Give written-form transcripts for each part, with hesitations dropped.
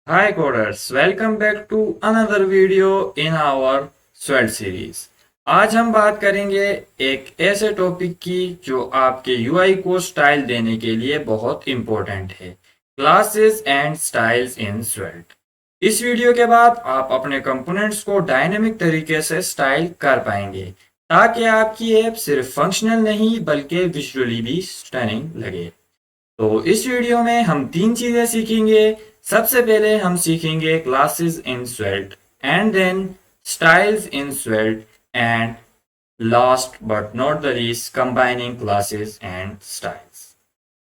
Hi coders, welcome back to another video in our Svelte series. आज हम बात करेंगे एक ऐसे टॉपिक की जो आपके यूआई को स्टाइल देने के लिए बहुत इम्पोर्टेंट है, classes and styles in Svelte. इस वीडियो के बाद आप अपने कंपोनेंट्स को डायनेमिक तरीके से स्टाइल कर पाएंगे ताकि आपकी ऐप सिर्फ फंक्शनल नहीं बल्कि विजुअली भी स्टनिंग लगे। तो इस वीडियो में हम तीन चीजें सीखेंगे। सबसे पहले हम सीखेंगे classes in Svelte and then styles in Svelte and last but not the least combining classes and styles.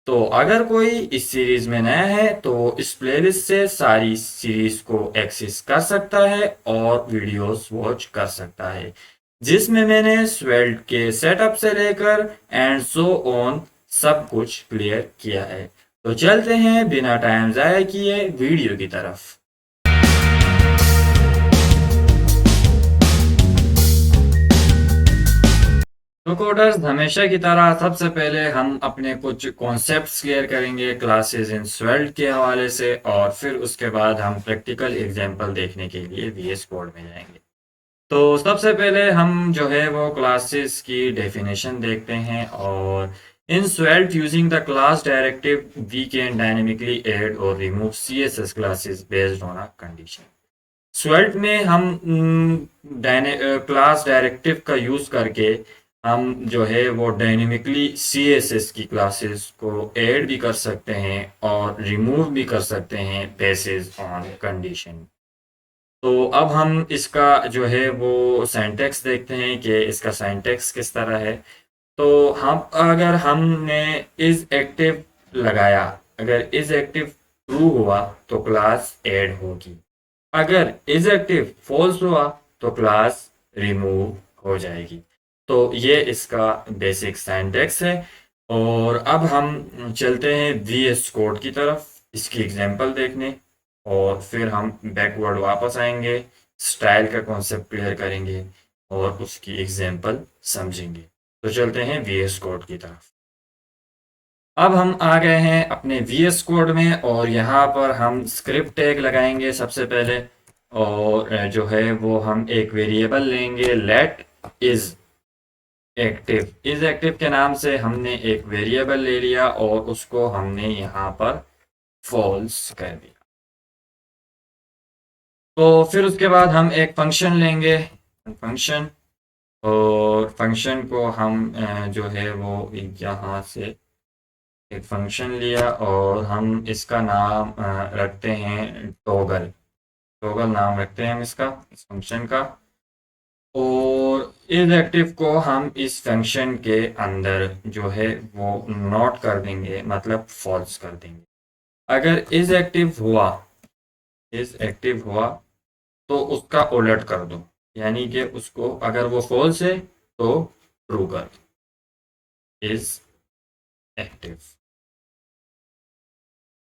तो अगर कोई इस सीरीज में नया है तो इस प्लेलिस्ट से सारी सीरीज को एक्सेस कर सकता है और वीडियोस वॉच कर सकता है जिसमें मैंने Svelte के सेटअप से लेकर एंड सो ऑन सब कुछ क्लियर किया है। तो चलते हैं बिना टाइम ज़ाया किए वीडियो की तरफ। तो कोडर्स हमेशा की तरह सबसे पहले हम अपने कुछ कॉन्सेप्ट्स क्लियर करेंगे क्लासेस इन Svelte के हवाले से और फिर उसके बाद हम प्रैक्टिकल एग्जांपल देखने के लिए VS कोड में जाएंगे। तो सबसे पहले हम जो है वो क्लासेस की डेफिनेशन देखते हैं और इन Svelte using the class directive we can dynamically add or remove CSS classes based on a condition. Svelte में हम क्लास डायरेक्टिव का यूज करके हम जो है वो डायनेमिकली CSS की क्लासेस को ऐड भी कर सकते हैं और रिमूव भी कर सकते हैं बेसिस ऑन कंडीशन। तो अब हम इसका जो है वो सिंटैक्स देखते हैं कि इसका सिंटैक्स किस तरह है। तो हम अगर हमने इज एक्टिव लगाया, अगर इज एक्टिव ट्रू हुआ तो क्लास ऐड होगी, अगर इज एक्टिव फॉल्स हुआ तो क्लास रिमूव हो जाएगी। तो ये इसका बेसिक सिंटैक्स है। और अब हम चलते हैं VS कोड की तरफ इसकी एग्जांपल देखने और फिर हम बैकवर्ड वापस आएंगे, स्टाइल का कॉन्सेप्ट क्लियर करेंगे और उसकी एग्जांपल समझेंगे। तो चलते हैं VS कोड की तरफ। अब हम आ गए हैं अपने VS कोड में और यहाँ पर हम स्क्रिप्ट टैग लगाएंगे सबसे पहले और जो है वो हम एक वेरिएबल लेंगे let is active. Is active के नाम से हमने एक वेरिएबल ले लिया और उसको हमने यहाँ पर फॉल्स कर दिया। तो फिर उसके बाद हम एक फंक्शन लेंगे फंक्शन, और फंक्शन को हम जो है वो यहाँ से एक फंक्शन लिया और हम इसका नाम रखते हैं टॉगल। टॉगल नाम रखते हैं हम इसका, इस फंक्शन का। और इज एक्टिव को हम इस फंक्शन के अंदर जो है वो नोट कर देंगे, मतलब फॉल्स कर देंगे। अगर इज एक्टिव हुआ तो उसका उलट कर दो, यानी कि उसको अगर वो फॉल्स है तो ट्रू कर दो, इज एक्टिव।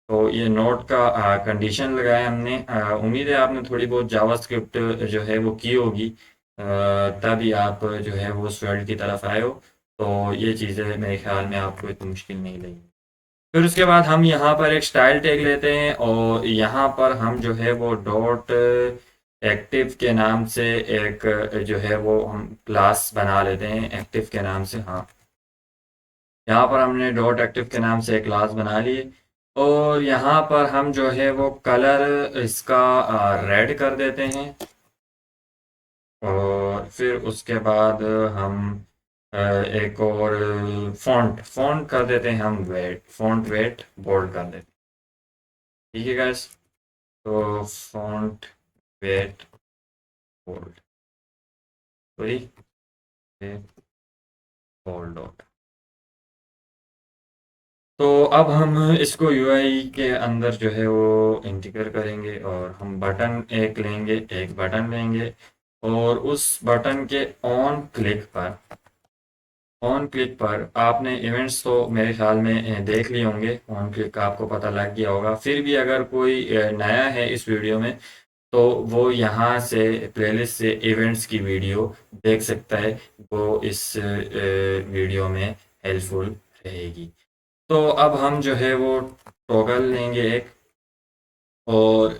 तो ये नोट का कंडीशन लगाया हमने। उम्मीद है आपने थोड़ी बहुत जावास्क्रिप्ट जो है वो की होगी, तभी आप जो है वो Svelte की तरफ आए हो। तो ये चीज़ें मेरे ख्याल में आपको इतनी मुश्किल नहीं लगी। फिर उसके बाद हम यहाँ पर एक स्टाइल टैग लेते हैं और यहाँ पर हम जो है वो डॉट एक्टिव के नाम से एक जो है वो हम क्लास बना लेते हैं एक्टिव के नाम से। हाँ, यहाँ पर हमने डॉट एक्टिव के नाम से एक क्लास बना ली और यहाँ पर हम जो है वो कलर इसका रेड कर देते हैं और फिर उसके बाद हम एक और फॉन्ट कर देते हैं, हम फॉन्ट वेट बोल्ड कर देते हैं। ठीक है गाइस, तो font weight bold, sorry bold. तो अब हम इसको यूआई के अंदर जो है वो इंटीग्रेट करेंगे और हम बटन एक बटन लेंगे और उस बटन के ऑन क्लिक पर आपने इवेंट्स तो मेरे ख्याल में देख लिए होंगे, ऑन क्लिक का आपको पता लग गया होगा। फिर भी अगर कोई नया है इस वीडियो में तो वो यहाँ से प्लेलिस्ट से इवेंट्स की वीडियो देख सकता है, वो इस वीडियो में हेल्पफुल रहेगी। तो अब हम जो है वो टॉगल लेंगे एक और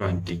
20.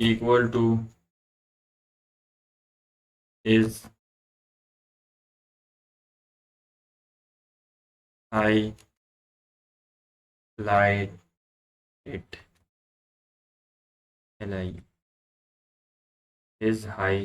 equal to is highlight it is high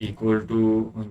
equal to